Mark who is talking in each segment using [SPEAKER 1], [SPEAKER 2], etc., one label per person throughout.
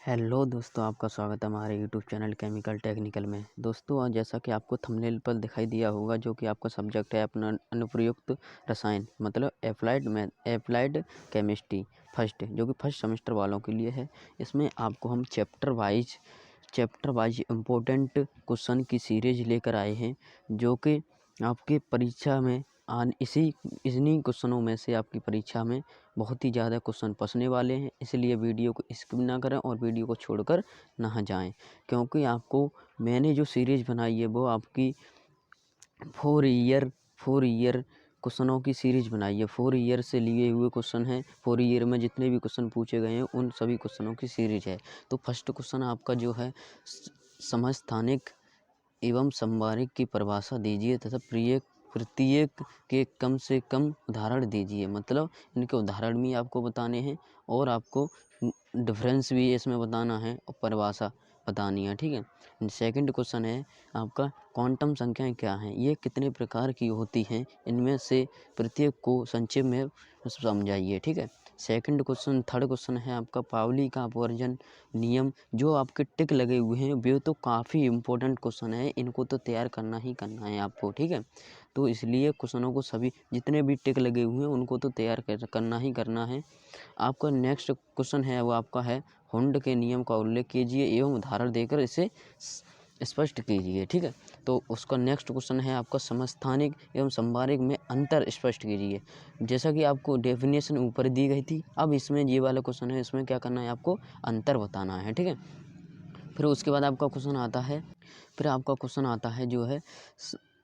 [SPEAKER 1] Hello दोस्तों, आपका स्वागत है हमारे यूट्यूब चैनल केमिकल टेक्निकल में। दोस्तों, आज जैसा कि आपको थंबनेल पर दिखाई दिया होगा, जो कि आपका सब्जेक्ट है अपना अनुप्रयुक्त रसायन, मतलब एप्लाइड केमिस्ट्री फर्स्ट, जो कि फर्स्ट सेमेस्टर वालों के लिए है। इसमें आपको हम चैप्टर वाइज इम्पोर्टेंट क्वेश्चन की सीरीज लेकर आए हैं, जो कि आपकी परीक्षा में इन्हीं क्वेश्चनों में से आपकी परीक्षा में बहुत ही ज़्यादा क्वेश्चन फंसने वाले हैं। इसलिए वीडियो को स्किप ना करें और वीडियो को छोड़कर ना जाएं, क्योंकि आपको मैंने जो सीरीज़ बनाई है वो आपकी 4 ईयर क्वेश्चनों की सीरीज़ बनाई है। 4 ईयर से लिए हुए क्वेश्चन हैं। 4 ईयर में जितने भी क्वेश्चन पूछे गए हैं उन सभी क्वेश्चनों की सीरीज़ है। तो फर्स्ट क्वेश्चन आपका जो है, समस्थानिक एवं संवहनिक की परिभाषा दीजिए तथा प्रत्येक के कम से कम उदाहरण दीजिए। मतलब इनके उदाहरण भी आपको बताने हैं और आपको डिफरेंस भी इसमें बताना है और परिभाषा बतानी है। ठीक है। सेकंड क्वेश्चन है आपका, क्वांटम संख्याएं क्या हैं, ये कितने प्रकार की होती हैं, इनमें से प्रत्येक को संक्षेप में समझाइए। ठीक है। थर्ड क्वेश्चन है आपका, पावली का अपवर्जन नियम। जो आपके टिक लगे हुए हैं वे तो काफ़ी इम्पोर्टेंट क्वेश्चन है, इनको तो तैयार करना ही करना है आपको। ठीक है। तो इसलिए क्वेश्चनों को सभी जितने भी टिक लगे हुए हैं उनको तो तैयार करना ही करना है। आपका नेक्स्ट क्वेश्चन है वो आपका है, हुंड के नियम का उल्लेख कीजिए एवं उदाहरण देकर इसे स्पष्ट कीजिए। ठीक है। तो उसका नेक्स्ट क्वेश्चन है आपका, समस्थानिक एवं संवहनिक में अंतर स्पष्ट कीजिए। जैसा कि आपको डेफिनेशन ऊपर दी गई थी, अब इसमें ये वाला क्वेश्चन है, इसमें क्या करना है, आपको अंतर बताना है। ठीक है। फिर उसके बाद आपका क्वेश्चन आता है जो है,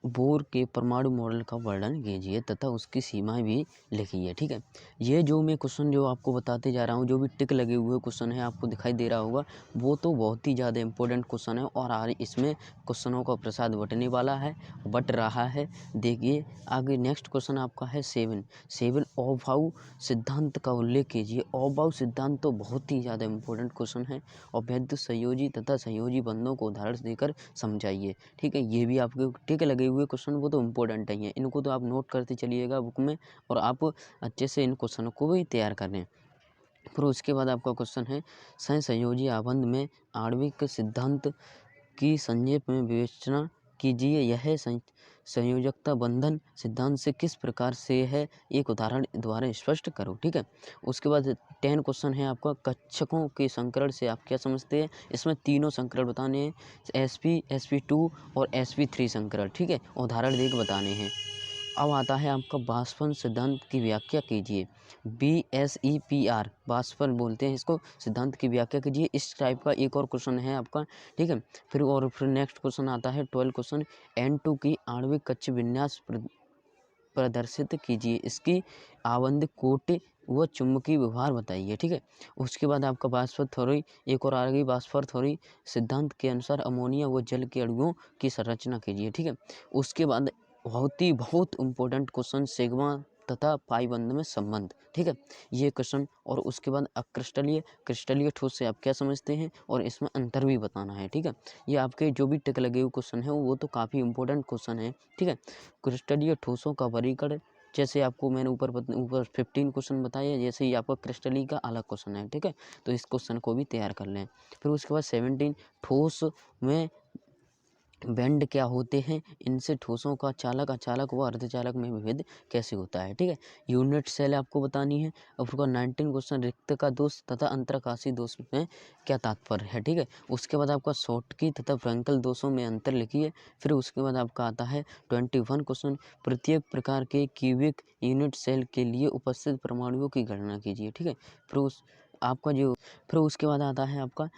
[SPEAKER 1] बोर के परमाणु मॉडल का वर्णन कीजिए तथा उसकी सीमाएं भी लिखिए। ठीक है। ये जो मैं क्वेश्चन जो आपको बताते जा रहा हूँ, जो भी टिक लगे हुए क्वेश्चन है आपको दिखाई दे रहा होगा, वो तो बहुत ही ज़्यादा इंपॉर्टेंट क्वेश्चन है और आज इसमें क्वेश्चनों का प्रसाद बट रहा है। देखिए आगे नेक्स्ट क्वेश्चन आपका है 7 अभाव सिद्धांत का उल्लेख कीजिए। अभाव सिद्धांत तो बहुत ही ज़्यादा इंपॉर्टेंट क्वेश्चन है और वैध संयोजी तथा संयोजी बंधों को उदाहरण देकर समझाइए। ठीक है। ये भी आपके टिक लगे हुए क्वेश्चन वो तो इम्पोर्टेंट ही हैं, इनको तो आप नोट करते चलिएगा बुक में और आप अच्छे से इन क्वेश्चनों को भी तैयार करें। फिर उसके बाद आपका क्वेश्चन है, सहसंयोजी आबंध में आणविक सिद्धांत की संक्षेप में विवेचना कीजिए। यह संयोजकता बंधन सिद्धांत से किस प्रकार से है, एक उदाहरण द्वारा स्पष्ट करो। ठीक है। उसके बाद 10 क्वेश्चन है आपका, कक्षकों के संकरण से आप क्या समझते हैं। इसमें तीनों संकरण बताने हैं, sp2 और sp3 संकरण। ठीक है। उदाहरण देकर बताने हैं। अब आता है आपका बाष्पन सिद्धांत की व्याख्या कीजिए। BSEPR बाष्पन बोलते हैं इसको, सिद्धांत की व्याख्या कीजिए। इस टाइप का एक और क्वेश्चन है आपका। ठीक है। फिर नेक्स्ट क्वेश्चन आता है 12 क्वेश्चन, N2 की आणविक कक्ष विन्यास प्रदर्शित कीजिए। इसकी आवंधिक कोटि व चुंबकीय व्यवहार बताइए। ठीक है। उसके बाद आपका बाष्प थ्योरी, एक और आ गई बाष्प थ्योरी सिद्धांत के अनुसार अमोनिया व जल के अणुओं की संरचना कीजिए। ठीक है। उसके बाद बहुत इम्पोर्टेंट क्वेश्चन, सिग्मा तथा पाई बंध में संबंध। ठीक है। ये क्वेश्चन और उसके बाद क्रिस्टलीय ठोस से आप क्या समझते हैं और इसमें अंतर भी बताना है। ठीक है। ये आपके जो भी टिक लगे हुए क्वेश्चन है वो तो काफ़ी इंपॉर्टेंट क्वेश्चन है। ठीक है। क्रिस्टलीय ठोसों का वर्गीकरण, जैसे आपको मैंने ऊपर 15 क्वेश्चन बताए, जैसे ही आपका क्रिस्टली का अलग क्वेश्चन है। ठीक है। तो इस क्वेश्चन को भी तैयार कर लें। फिर उसके बाद 17 ठोस में बैंड क्या होते हैं, इनसे ठोसों का अचालक व अर्धचालक में भेद कैसे होता है। ठीक है। यूनिट सेल आपको बतानी है। और फिर 19 क्वेश्चन, रिक्त का दोष तथा अंतरकाशी दोष में क्या तात्पर्य है। ठीक है। उसके बाद आपका शॉटकी तथा फ्रैंकल दोषों में अंतर लिखिए। फिर उसके बाद आपका आता है 21 क्वेश्चन, प्रत्येक प्रकार के क्यूबिक यूनिट सेल के लिए उपस्थित परमाणुओं की गणना कीजिए। ठीक है। फिर उसके बाद आता है आपका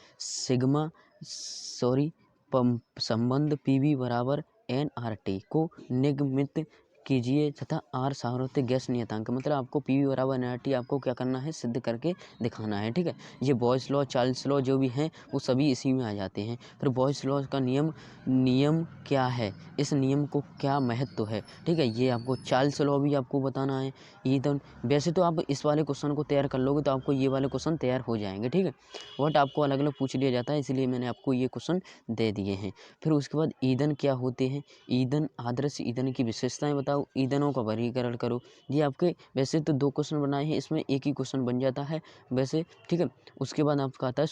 [SPEAKER 1] संबंध PV बराबर nRT को निगमित कीजिए तथा R सार्वत्रिक गैस नियतांक, मतलब आपको PV बराबर nRT आपको क्या करना है, सिद्ध करके दिखाना है। ठीक है। ये बॉयस लॉ, चार्ल्स लॉ जो भी हैं वो सभी इसी में आ जाते हैं। फिर बॉयस लॉ का नियम क्या है, इस नियम को क्या महत्व है। ठीक है। ये आपको चार्ल्स लॉ भी आपको बताना है। ईदन वैसे तो आप इस वाले क्वेश्चन को तैयार कर लोगे तो आपको ये वाले क्वेश्चन तैयार हो जाएंगे। ठीक है। बट आपको अलग अलग पूछ लिया जाता है, इसलिए मैंने आपको ये क्वेश्चन दे दिए हैं। फिर उसके बाद ईंधन क्या होते हैं, ईंधन, आदर्श ईंधन की विशेषताएं बताओ, ईंधनों का वर्गीकरण करो। ये आपके वैसे तो 2 क्वेश्चन बनाए हैं, इसमें एक ही क्वेश्चन बन जाता है वैसे। ठीक है। उसके बाद आपका आता है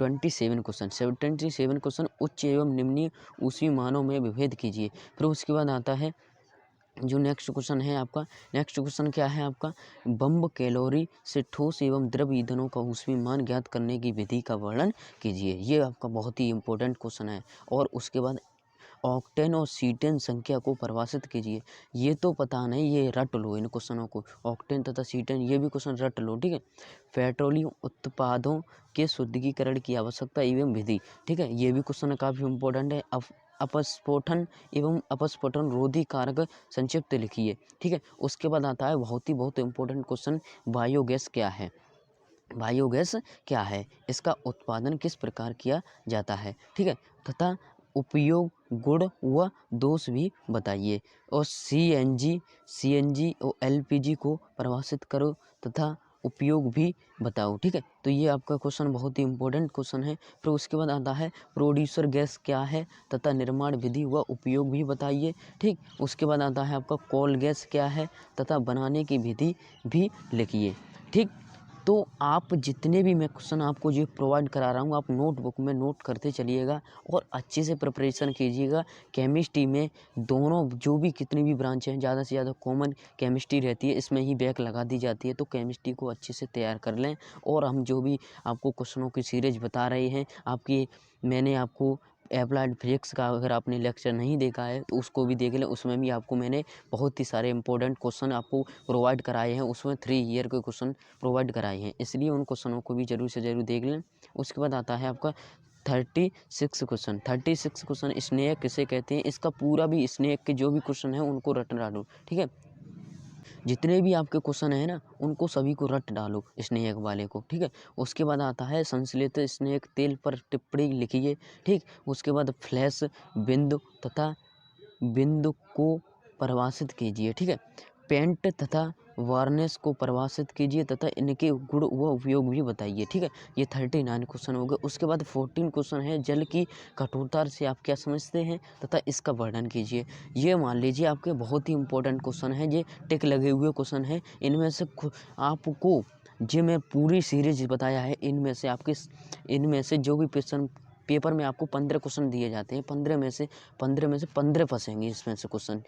[SPEAKER 1] 27 क्वेश्चन, 77 क्वेश्चन उच्च एवं निम्न ऊष्मीय मानों में विभेद कीजिए। फिर उसके बाद आता है जो नेक्स्ट क्वेश्चन है आपका, नेक्स्ट क्वेश्चन क्या है आपका, बम कैलोरी से ठोस एवं द्रव ईंधनों का ऊष्मीय मान ज्ञात करने की विधि का वर्णन कीजिए। ये आपका बहुत ही इंपॉर्टेंट क्वेश्चन है। और उसके बाद ऑक्टेन और सीटेन संख्या को परिभाषित कीजिए। ये तो पता नहीं, ये रट लो इन क्वेश्चनों को, ऑक्टेन तथा सीटेन, ये भी क्वेश्चन रट लो, ठीक है। पेट्रोलियम उत्पादों के शुद्धिकरण की आवश्यकता एवं विधि, ठीक है, ये भी क्वेश्चन काफ़ी इंपॉर्टेंट है। अपस्फोटन एवं अपस्फोटन रोधी कारक संक्षिप्त लिखिए, ठीक है। उसके बाद आता है बहुत इंपॉर्टेंट क्वेश्चन, बायोगैस क्या है। बायोगैस क्या है, इसका उत्पादन किस प्रकार किया जाता है, ठीक है, तथा उपयोग, गुण व दोष भी बताइए। और सीएनजी और एलपीजी को परिभाषित करो तथा उपयोग भी बताओ, ठीक है। तो ये आपका क्वेश्चन बहुत ही इंपॉर्टेंट क्वेश्चन है। फिर उसके बाद आता है प्रोड्यूसर गैस क्या है तथा निर्माण विधि व उपयोग भी बताइए, ठीक। उसके बाद आता है आपका कोल गैस क्या है तथा बनाने की विधि भी लिखिए, ठीक। तो आप जितने भी मैं क्वेश्चन आपको जो प्रोवाइड करा रहा हूँ, आप नोटबुक में नोट करते चलिएगा और अच्छे से प्रिपरेशन कीजिएगा। केमिस्ट्री में दोनों जो भी कितनी भी ब्रांच हैं, ज़्यादा से ज़्यादा कॉमन केमिस्ट्री रहती है, इसमें ही बैक लगा दी जाती है। तो केमिस्ट्री को अच्छे से तैयार कर लें। और हम जो भी आपको क्वेश्चनों की सीरीज बता रहे हैं, मैंने आपको अप्लाइड फिजिक्स का अगर आपने लेक्चर नहीं देखा है तो उसको भी देख लें। उसमें भी आपको मैंने बहुत ही सारे इंपॉर्टेंट क्वेश्चन आपको प्रोवाइड कराए हैं। उसमें 3 ईयर के क्वेश्चन प्रोवाइड कराए हैं, इसलिए उन क्वेश्चनों को भी ज़रूर से ज़रूर देख लें। उसके बाद आता है आपका 36 क्वेश्चन। 36 क्वेश्चन, स्नेक किसे कहते हैं, इसका पूरा भी स्नेक के जो भी क्वेश्चन है उनको रट डालो, ठीक है। जितने भी आपके क्वेश्चन है ना, उनको सभी को रट डालो स्नेक वाले को, ठीक है। उसके बाद आता है संश्लेषित स्नेक तेल पर टिप्पणी लिखिए, ठीक। उसके बाद फ्लैश बिंदु तथा बिंदु को परिभाषित कीजिए, ठीक है। पेंट तथा वार्निश को परिभाषित कीजिए तथा इनके गुण व उपयोग भी बताइए, ठीक है। ये 39 क्वेश्चन हो गए। उसके बाद 14 क्वेश्चन है, जल की कठोरता से आप क्या समझते हैं तथा इसका वर्णन कीजिए। ये मान लीजिए आपके बहुत ही इंपॉर्टेंट क्वेश्चन है, ये टिक लगे हुए क्वेश्चन है। इनमें से आपको जो मैं पूरी सीरीज बताया है, इनमें से जो भी क्वेश्चन पेपर में आपको 15 क्वेश्चन दिए जाते हैं, 15 में से 15 फंसेंगे। इसमें से क्वेश्चन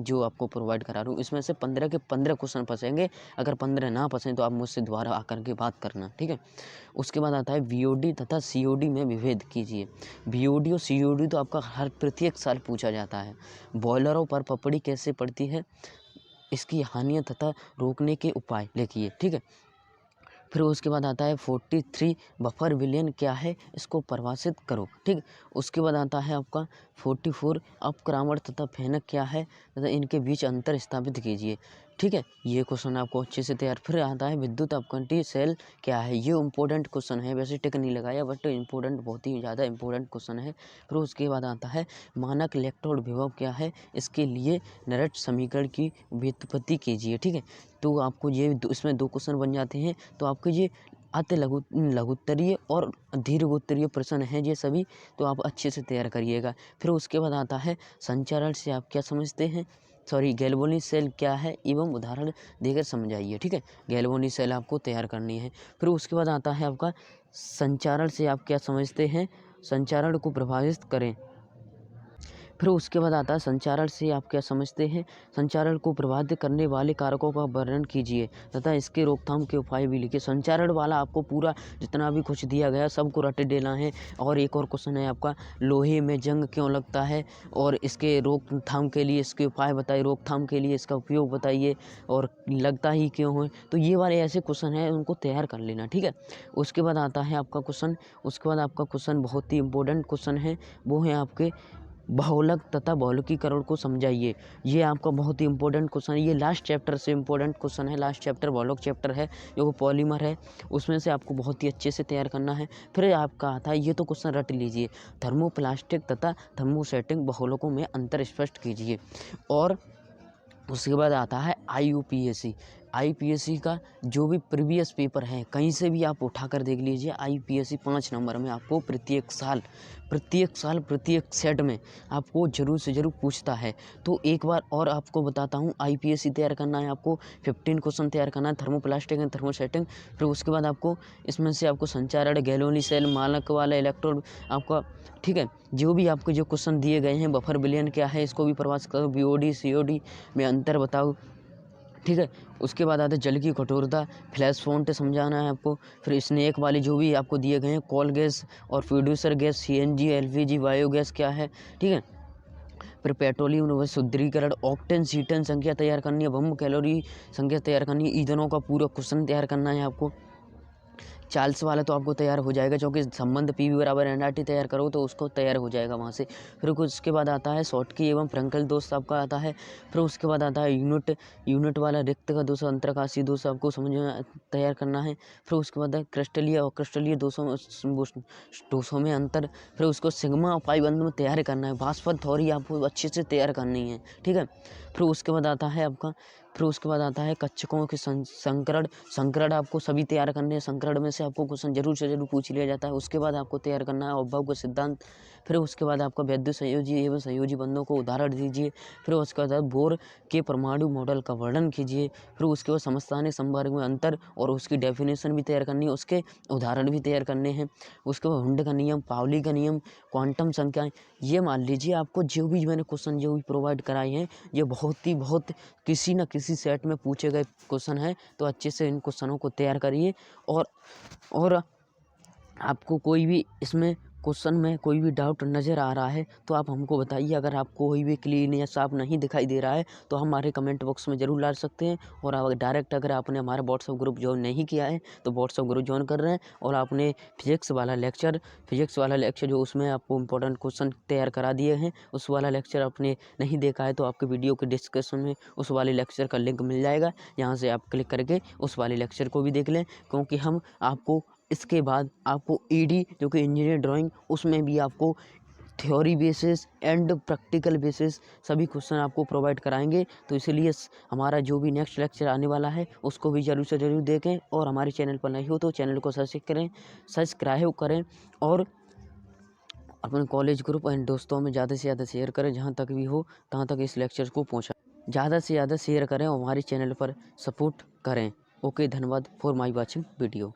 [SPEAKER 1] जो आपको प्रोवाइड करा रहा हूँ, इसमें से 15 के 15 क्वेश्चन फंसेंगे। अगर 15 ना फंसें तो आप मुझसे दोबारा आकर के बात करना, ठीक है। उसके बाद आता है VOD तथा COD में विभेद कीजिए। VOD और COD तो आपका हर प्रत्येक साल पूछा जाता है। बॉयलरों पर पपड़ी कैसे पड़ती है, इसकी हानियाँ तथा रोकने के उपाय लिखिए, ठीक है। फिर उसके बाद आता है 43 बफर विलयन क्या है, इसको परिभाषित करो, ठीक। उसके बाद आता है आपका 44 अपक्रमण तथा फेनक क्या है तथा इनके बीच अंतर स्थापित कीजिए, ठीक है। ये क्वेश्चन आपको अच्छे से तैयार। फिर आता है विद्युत अपकंटी सेल क्या है, ये इंपॉर्टेंट क्वेश्चन है, वैसे टिक नहीं लगाया बट इंपॉर्टेंट, बहुत ही ज़्यादा इंपॉर्टेंट क्वेश्चन है। फिर उसके बाद आता है मानक इलेक्ट्रोड विभव क्या है, इसके लिए नरट समीकरण की व्युत्पत्ति कीजिए, ठीक है। तो आपको इसमें 2 क्वेश्चन बन जाते हैं। तो आपके ये अति लघुत्तरीय और दीर्घोत्तरीय प्रश्न हैं ये सभी, तो आप अच्छे से तैयार करिएगा। फिर उसके बाद आता है संचारण से आप क्या समझते हैं, गैल्वेनिक सेल क्या है एवं उदाहरण देकर समझाइए, ठीक है। गैल्वेनिक सेल आपको तैयार करनी है। फिर उसके बाद आता है आपका संचारण से आप क्या समझते हैं, संचारण को प्रभावित करें। फिर उसके बाद आता है संचारण से आप क्या समझते हैं, संचारण को प्रभावित करने वाले कारकों का वर्णन कीजिए तथा इसके रोकथाम के उपाय भी लिखिए। संचारण वाला आपको पूरा जितना भी कुछ दिया गया सबको रट देना है। और एक और क्वेश्चन है आपका, लोहे में जंग क्यों लगता है और इसके रोकथाम के लिए इसके उपाय बताइए, रोकथाम के लिए इसका उपयोग बताइए और लगता ही क्यों है। तो ये वाले ऐसे क्वेश्चन हैं, उनको तैयार कर लेना, ठीक है। उसके बाद आता है आपका क्वेश्चन बहुत ही इंपॉर्टेंट क्वेश्चन है, वो है आपके बहुलक तथा बहुलकीकरण को समझाइए। ये आपका बहुत ही इंपॉर्टेंट क्वेश्चन है, ये लास्ट चैप्टर से इंपॉर्टेंट क्वेश्चन है। लास्ट चैप्टर बहुलक चैप्टर है, जो पॉलीमर है, उसमें से आपको बहुत ही अच्छे से तैयार करना है। फिर आपका आता है, ये तो क्वेश्चन रट लीजिए, थर्मोप्लास्टिक तथा थर्मोसेटिंग बहुलकों में अंतर स्पष्ट कीजिए। और उसके बाद आता है IUPAC, आईपीएससी का जो भी प्रीवियस पेपर है कहीं से भी आप उठा कर देख लीजिए, आईपीएससी 5 नंबर में आपको प्रत्येक साल प्रत्येक सेट में आपको ज़रूर से ज़रूर पूछता है। तो एक बार और आपको बताता हूँ, आईपीएससी तैयार करना है आपको 15 क्वेश्चन तैयार करना है, थर्मोप्लास्टिक एंड थर्मोसेटिंग। फिर उसके बाद आपको इसमें से आपको संचारण, गैलोनी सेल, मानक वाला इलेक्ट्रोड आपका, ठीक है, जो भी आपको जो क्वेश्चन दिए गए हैं, बफर विलयन क्या है इसको भी प्रवास करो, बीओडी सीओडी में अंतर बताओ, ठीक है। उसके बाद आता है जल की कठोरता, फ्लैश फ़ॉन्ट समझाना है आपको। फिर स्नेक वाले जो भी आपको दिए गए हैं, कॉल गैस और फ्यूड्यूसर गैस, सीएनजी, एलपीजी, बायोगैस क्या है, ठीक है। फिर पेट्रोलियम व शुद्धिकरण, ऑक्टेन सीटेन संख्या तैयार करनी है, बम कैलोरी संख्या तैयार करनी है, ईंधनों का पूरा क्वेश्चन तैयार करना है आपको। चार्ल्स वाला तो आपको तैयार हो जाएगा, क्योंकि संबंध पी वी बराबर एनआरटी तैयार करो तो उसको तैयार हो जाएगा वहाँ से। फिर कुछ उसके बाद आता है शॉर्टकी एवं फ्रंकल दोष आपका आता है। फिर उसके बाद आता है यूनिट वाला रिक्त का दोष, अंतरकाशी दोष आपको समझ में तैयार करना है। फिर उसके बाद है क्रिस्टलीय और क्रिस्टलीय दोषों में अंतर। फिर उसको सिग्मा और पाई बंद में तैयार करना है। भास्वत थ्योरी आपको अच्छे से तैयार करनी है, ठीक है। फिर उसके बाद आता है आपका कक्षकों के संकरण आपको सभी तैयार करने हैं। संकरण में से आपको क्वेश्चन जरूर से जरूर पूछ लिया जाता है। उसके बाद आपको तैयार करना है अवभाव का सिद्धांत। फिर उसके बाद आपका वैद्युत संयोजी एवं संयोजी बंधों को उदाहरण दीजिए। फिर उसके बाद बोर के परमाणु मॉडल का वर्णन कीजिए। फिर उसके बाद समस्थानिक संवर्ग में अंतर और उसकी डेफिनेशन भी तैयार करनी है, उसके उदाहरण भी तैयार करने हैं। उसके बाद हुंड का नियम, पावली का नियम, क्वांटम संख्याएं, ये मान लीजिए आपको जो भी मैंने क्वेश्चन जो भी प्रोवाइड कराए हैं, ये बहुत किसी न किसी सेट में पूछे गए क्वेश्चन है। तो अच्छे से इन क्वेश्चनों को तैयार करिए। और आपको कोई भी इसमें क्वेश्चन में कोई भी डाउट नज़र आ रहा है तो आप हमको बताइए। अगर आपको कोई भी क्लीन या साफ नहीं दिखाई दे रहा है तो हमारे कमेंट बॉक्स में ज़रूर डाल सकते हैं। और अगर आपने हमारा व्हाट्सएप ग्रुप ज्वाइन नहीं किया है तो व्हाट्सएप ग्रुप ज्वाइन कर रहे हैं। और आपने फिजिक्स वाला लेक्चर जो उसमें आपको इंपॉर्टेंट क्वेश्चन तैयार करा दिए हैं, उस वाला लेक्चर आपने नहीं देखा है तो आपके वीडियो के डिस्क्रिप्शन में उस वाले लेक्चर का लिंक मिल जाएगा। यहाँ से आप क्लिक करके उस वाले लेक्चर को भी देख लें, क्योंकि हम आपको इसके बाद आपको ईडी जो कि इंजीनियर ड्राइंग, उसमें भी आपको theory basis and practical basis सभी क्वेश्चन आपको प्रोवाइड कराएंगे। तो इसीलिए हमारा जो भी नेक्स्ट लेक्चर आने वाला है उसको भी ज़रूर से ज़रूर देखें। और हमारे चैनल पर नहीं हो तो चैनल को सब्सक्राइब करें और अपने कॉलेज ग्रुप एंड दोस्तों में ज़्यादा से ज़्यादा शेयर करें। जहाँ तक भी हो तहाँ तक इस लेक्चर को पहुँचा, ज़्यादा से ज़्यादा शेयर करें और हमारे चैनल पर सपोर्ट करें। ओके, धन्यवाद फॉर माई वॉचिंग वीडियो।